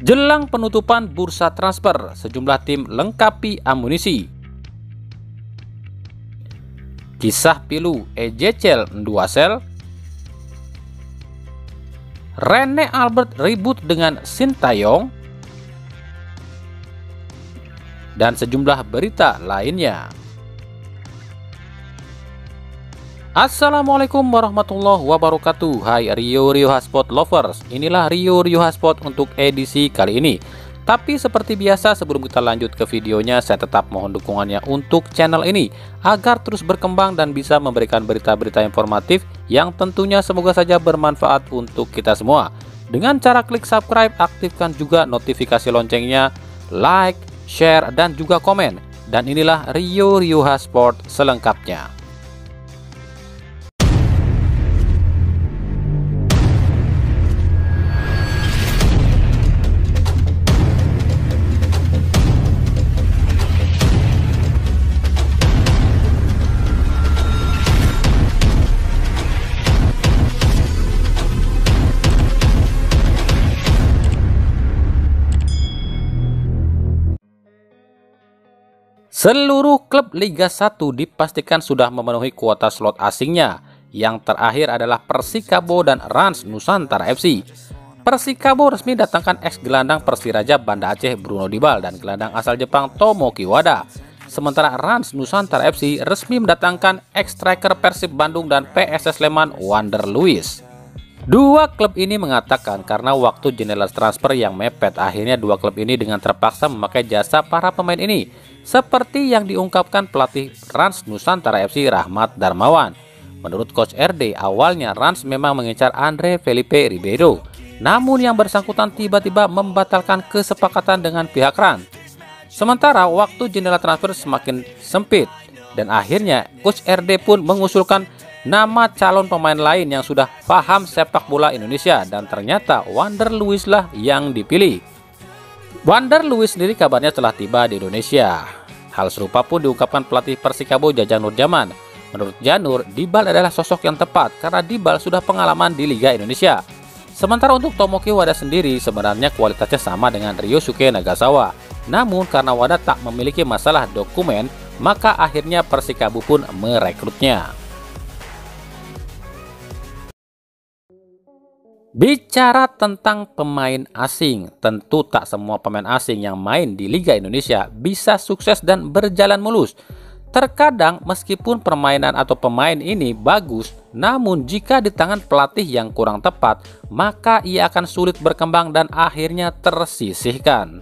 Jelang penutupan bursa transfer, sejumlah tim lengkapi amunisi. Kisah pilu EJCL Nduasel. Rene Albert ribut dengan Sintayong. Dan sejumlah berita lainnya. Assalamualaikum warahmatullahi wabarakatuh. Hai Rio Hotspot lovers, inilah Rio Hotspot untuk edisi kali ini. Tapi seperti biasa, sebelum kita lanjut ke videonya, saya tetap mohon dukungannya untuk channel ini agar terus berkembang dan bisa memberikan berita-berita informatif yang tentunya semoga saja bermanfaat untuk kita semua. Dengan cara klik subscribe, aktifkan juga notifikasi loncengnya, like, share, dan juga komen. Dan inilah Rio Hotspot selengkapnya. Seluruh klub Liga 1 dipastikan sudah memenuhi kuota slot asingnya. Yang terakhir adalah Persikabo dan Rans Nusantara FC. Persikabo resmi datangkan ex-gelandang Persiraja Banda Aceh Bruno Dibal dan gelandang asal Jepang Tomoki Wada. Sementara Rans Nusantara FC resmi mendatangkan ex-striker Persib Bandung dan PSS Sleman Wander Luiz. Dua klub ini mengatakan karena waktu jendela transfer yang mepet, akhirnya dua klub ini dengan terpaksa memakai jasa para pemain ini. Seperti yang diungkapkan pelatih Rans Nusantara FC Rahmat Darmawan. Menurut Coach RD, awalnya Rans memang mengincar Andre Felipe Ribeiro. Namun yang bersangkutan tiba-tiba membatalkan kesepakatan dengan pihak Rans. Sementara waktu jendela transfer semakin sempit. Dan akhirnya Coach RD pun mengusulkan nama calon pemain lain yang sudah paham sepak bola Indonesia. Dan ternyata Wander Luiz lah yang dipilih. Wander Luiz sendiri kabarnya telah tiba di Indonesia. Hal serupa pun diungkapkan pelatih Persikabo Jajang Nurjaman. Menurut Janur, Dibal adalah sosok yang tepat karena Dibal sudah pengalaman di Liga Indonesia. Sementara untuk Tomoki Wada sendiri sebenarnya kualitasnya sama dengan Ryosuke Nagasawa. Namun karena Wada tak memiliki masalah dokumen, maka akhirnya Persikabo pun merekrutnya. Bicara tentang pemain asing, tentu tak semua pemain asing yang main di Liga Indonesia bisa sukses dan berjalan mulus. Terkadang meskipun permainan atau pemain ini bagus, namun jika di tangan pelatih yang kurang tepat, maka ia akan sulit berkembang dan akhirnya tersisihkan.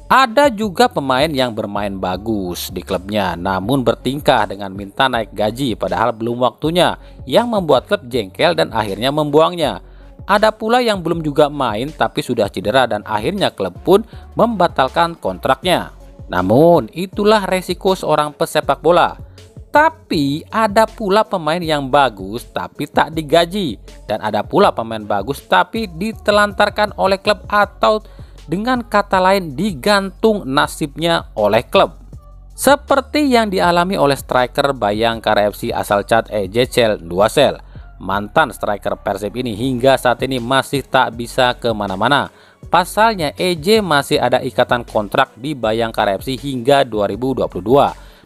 Ada juga pemain yang bermain bagus di klubnya, namun bertingkah dengan minta naik gaji padahal belum waktunya, yang membuat klub jengkel dan akhirnya membuangnya. Ada pula yang belum juga main tapi sudah cedera dan akhirnya klub pun membatalkan kontraknya. Namun itulah resiko seorang pesepak bola. Tapi ada pula pemain yang bagus tapi tak digaji. Dan ada pula pemain bagus tapi ditelantarkan oleh klub atau dengan kata lain digantung nasibnya oleh klub. Seperti yang dialami oleh striker Bayangkara FC asal Chad EJCL Nduasel. Mantan striker Persib ini hingga saat ini masih tak bisa kemana-mana. Pasalnya EJ masih ada ikatan kontrak di Bayangkara FC hingga 2022.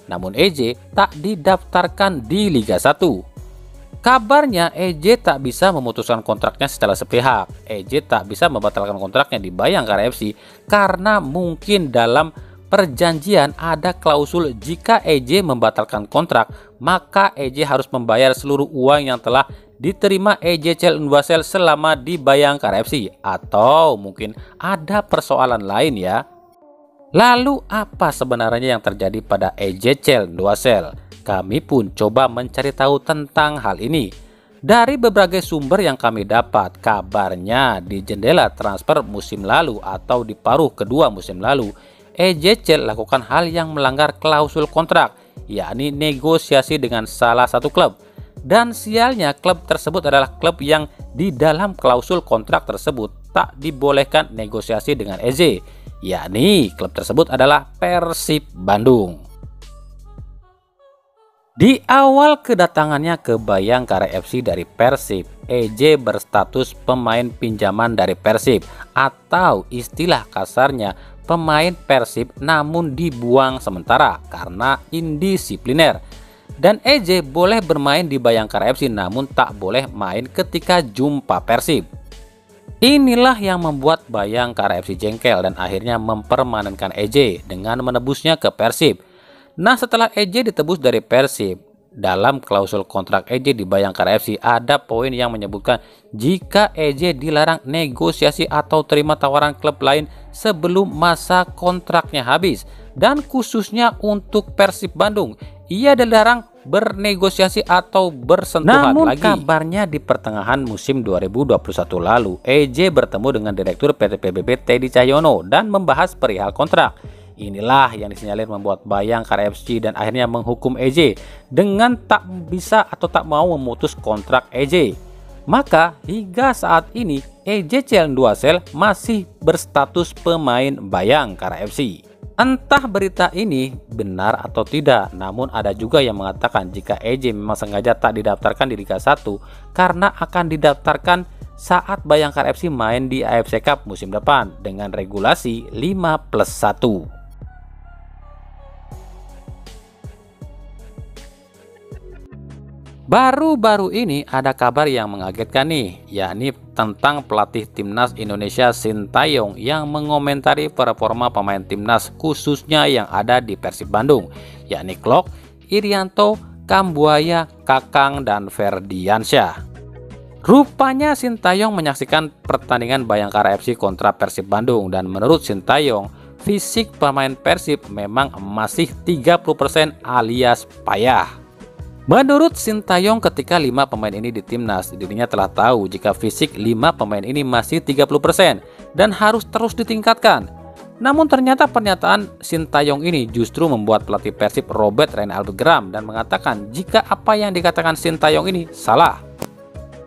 Namun EJ tak didaftarkan di Liga 1. Kabarnya EJ tak bisa memutuskan kontraknya secara sepihak. EJ tak bisa membatalkan kontraknya di Bayangkara FC karena mungkin dalam perjanjian ada klausul jika EJ membatalkan kontrak, maka EJ harus membayar seluruh uang yang telah diterima EJCL Nduasel selama di Bayangkara FC. Atau mungkin ada persoalan lain ya. Lalu apa sebenarnya yang terjadi pada EJCL Nduasel? Kami pun coba mencari tahu tentang hal ini. Dari berbagai sumber yang kami dapat, kabarnya di jendela transfer musim lalu atau di paruh kedua musim lalu, EJCL lakukan hal yang melanggar klausul kontrak, yakni negosiasi dengan salah satu klub. Dan sialnya klub tersebut adalah klub yang di dalam klausul kontrak tersebut tak dibolehkan negosiasi dengan EJ, yakni klub tersebut adalah Persib Bandung. Di awal kedatangannya ke Bayangkara FC dari Persib, EJ berstatus pemain pinjaman dari Persib atau istilah kasarnya pemain Persib namun dibuang sementara karena indisipliner. Dan EJ boleh bermain di Bayangkara FC namun tak boleh main ketika jumpa Persib. Inilah yang membuat Bayangkara FC jengkel dan akhirnya mempermanenkan EJ dengan menebusnya ke Persib. Nah, setelah EJ ditebus dari Persib, dalam klausul kontrak EJ di Bayangkara FC ada poin yang menyebutkan jika EJ dilarang negosiasi atau terima tawaran klub lain sebelum masa kontraknya habis, dan khususnya untuk Persib Bandung, ia dilarang bernegosiasi atau bersentuhan lagi. Namun kabarnya di pertengahan musim 2021 lalu, EJ bertemu dengan Direktur PT PBB Teddy Cahyono dan membahas perihal kontrak. Inilah yang disinyalir membuat Bayangkara FC dan akhirnya menghukum EJ dengan tak bisa atau tak mau memutus kontrak EJ. Maka hingga saat ini EJ Cianduasel masih berstatus pemain Bayangkara FC. Entah berita ini benar atau tidak, namun ada juga yang mengatakan jika EJ memang sengaja tak didaftarkan di Liga 1 karena akan didaftarkan saat Bayangkara FC main di AFC Cup musim depan dengan regulasi 5+1. Baru-baru ini ada kabar yang mengagetkan nih, yakni tentang pelatih timnas Indonesia Sintayong yang mengomentari performa pemain timnas khususnya yang ada di Persib Bandung, yakni Klok, Irianto, Kambuaya, Kakang, dan Ferdiansyah. Rupanya Sintayong menyaksikan pertandingan Bayangkara FC kontra Persib Bandung dan menurut Sintayong, fisik pemain Persib memang masih 30% alias payah. Menurut Sintayong, ketika 5 pemain ini di timnas, dirinya telah tahu jika fisik 5 pemain ini masih 30% dan harus terus ditingkatkan. Namun ternyata pernyataan Sintayong ini justru membuat pelatih Persib Robert Rene Albert geram dan mengatakan jika apa yang dikatakan Sintayong ini salah.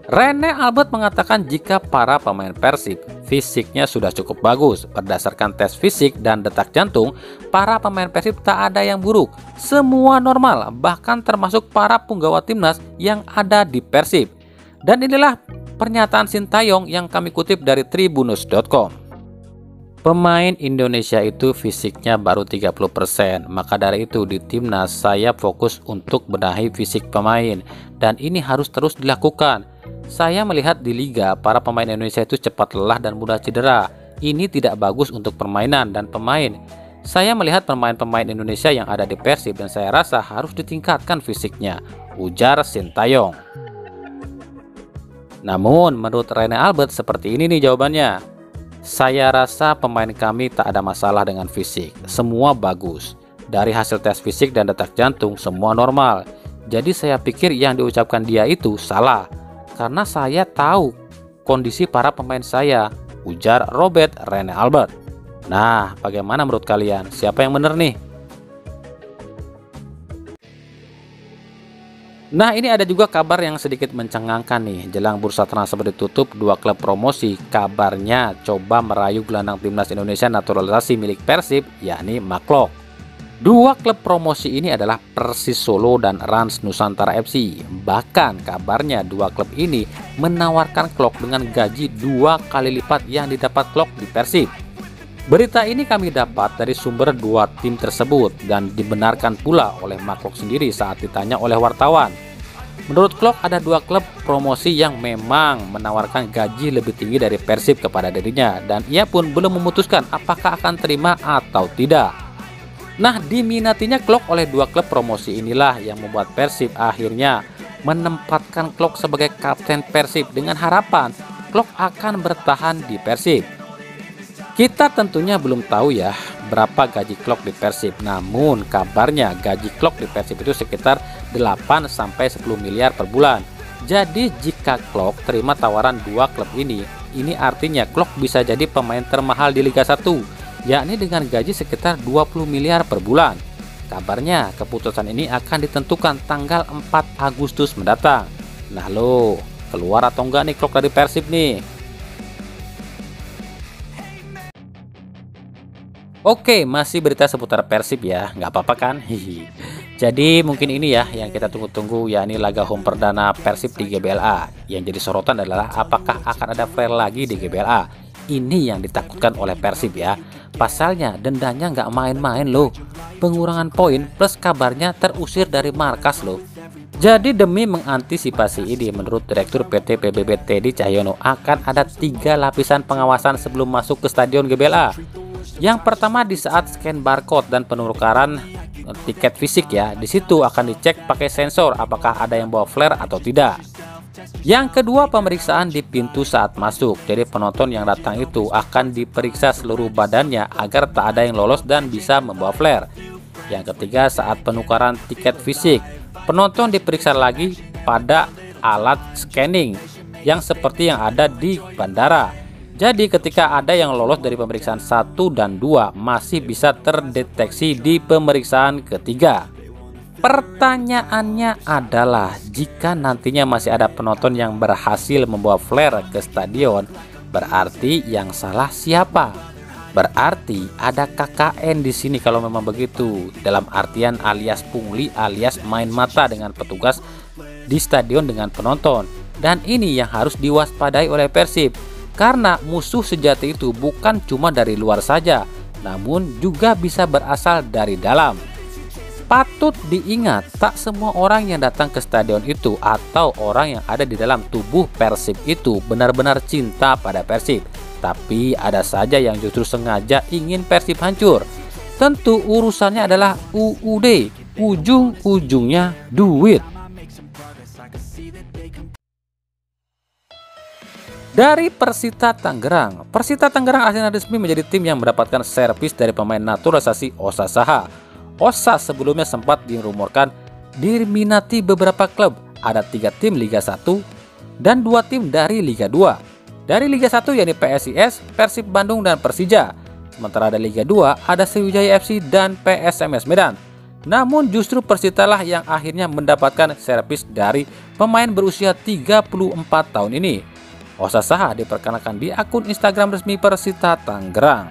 Rene Albert mengatakan jika para pemain Persib fisiknya sudah cukup bagus. Berdasarkan tes fisik dan detak jantung, para pemain Persib tak ada yang buruk. Semua normal, bahkan termasuk para punggawa timnas yang ada di Persib. Dan inilah pernyataan Sintayong yang kami kutip dari tribunnews.com. Pemain Indonesia itu fisiknya baru 30%, maka dari itu di timnas saya fokus untuk benahi fisik pemain dan ini harus terus dilakukan. Saya melihat di liga para pemain Indonesia itu cepat lelah dan mudah cedera. Ini tidak bagus untuk permainan dan pemain. Saya melihat pemain-pemain Indonesia yang ada di Persib dan saya rasa harus ditingkatkan fisiknya, ujar Sintayong. Namun menurut Rene Albert seperti ini nih jawabannya. Saya rasa pemain kami tak ada masalah dengan fisik, semua bagus. Dari hasil tes fisik dan detak jantung semua normal. Jadi saya pikir yang diucapkan dia itu salah. Karena saya tahu kondisi para pemain saya, ujar Robert Rene Albert. Nah, bagaimana menurut kalian? Siapa yang benar nih? Nah, ini ada juga kabar yang sedikit mencengangkan nih. Jelang bursa transfer ditutup, 2 klub promosi kabarnya coba merayu gelandang timnas Indonesia naturalisasi milik Persib, yakni Maklok. 2 klub promosi ini adalah Persis Solo dan Rans Nusantara FC. Bahkan kabarnya 2 klub ini menawarkan Klok dengan gaji 2 kali lipat yang didapat Klok di Persib. Berita ini kami dapat dari sumber 2 tim tersebut dan dibenarkan pula oleh Maklok sendiri saat ditanya oleh wartawan. Menurut Klok ada 2 klub promosi yang memang menawarkan gaji lebih tinggi dari Persib kepada dirinya dan ia pun belum memutuskan apakah akan terima atau tidak. Nah, diminatinya Klok oleh 2 klub promosi inilah yang membuat Persib akhirnya menempatkan Klok sebagai kapten Persib dengan harapan Klok akan bertahan di Persib. Kita tentunya belum tahu ya berapa gaji Klok di Persib, namun kabarnya gaji Klok di Persib itu sekitar 8-10 miliar per bulan. Jadi jika Klok terima tawaran 2 klub ini artinya Klok bisa jadi pemain termahal di Liga 1. Yakni dengan gaji sekitar 20 miliar per bulan. Kabarnya keputusan ini akan ditentukan tanggal 4 Agustus mendatang. Nah lo, keluar atau enggak nih Klok dari Persib nih? Oke, masih berita seputar Persib ya, nggak apa-apa kan? Hihi. Jadi mungkin ini ya yang kita tunggu-tunggu, yakni laga home perdana Persib di GBLA. Yang jadi sorotan adalah apakah akan ada flare lagi di GBLA. Ini yang ditakutkan oleh Persib ya. Pasalnya dendanya nggak main-main loh. Pengurangan poin plus kabarnya terusir dari markas loh. Jadi demi mengantisipasi ini, menurut Direktur PT PBB Teddy Cahyono akan ada 3 lapisan pengawasan sebelum masuk ke Stadion GBLA. Yang pertama di saat scan barcode dan penukaran tiket fisik ya. Di situ akan dicek pakai sensor apakah ada yang bawa flare atau tidak. Yang kedua pemeriksaan di pintu saat masuk. Jadi penonton yang datang itu akan diperiksa seluruh badannya agar tak ada yang lolos dan bisa membawa flare. Yang ketiga saat penukaran tiket fisik. Penonton diperiksa lagi pada alat scanning yang seperti yang ada di bandara. Jadi ketika ada yang lolos dari pemeriksaan 1 dan 2 masih bisa terdeteksi di pemeriksaan ketiga. Pertanyaannya adalah jika nantinya masih ada penonton yang berhasil membawa flare ke stadion, berarti yang salah siapa? Berarti ada KKN di sini kalau memang begitu. Dalam artian alias pungli alias main mata dengan petugas di stadion dengan penonton. Dan ini yang harus diwaspadai oleh Persib. Karena musuh sejati itu bukan cuma dari luar saja, namun juga bisa berasal dari dalam. Patut diingat, tak semua orang yang datang ke stadion itu atau orang yang ada di dalam tubuh Persib itu benar-benar cinta pada Persib. Tapi ada saja yang justru sengaja ingin Persib hancur. Tentu urusannya adalah UUD, ujung-ujungnya duit. Dari Persita Tangerang. Persita Tangerang akhirnya resmi menjadi tim yang mendapatkan servis dari pemain naturalisasi Osa Saha. Osa sebelumnya sempat dirumorkan diminati beberapa klub. Ada 3 tim Liga 1 dan 2 tim dari Liga 2. Dari Liga 1 yakni PSIS, Persib Bandung dan Persija. Sementara dari Liga 2 ada Sriwijaya FC dan PSMS Medan. Namun justru Persita lah yang akhirnya mendapatkan servis dari pemain berusia 34 tahun ini. Osa Saha diperkenalkan di akun Instagram resmi Persita Tangerang.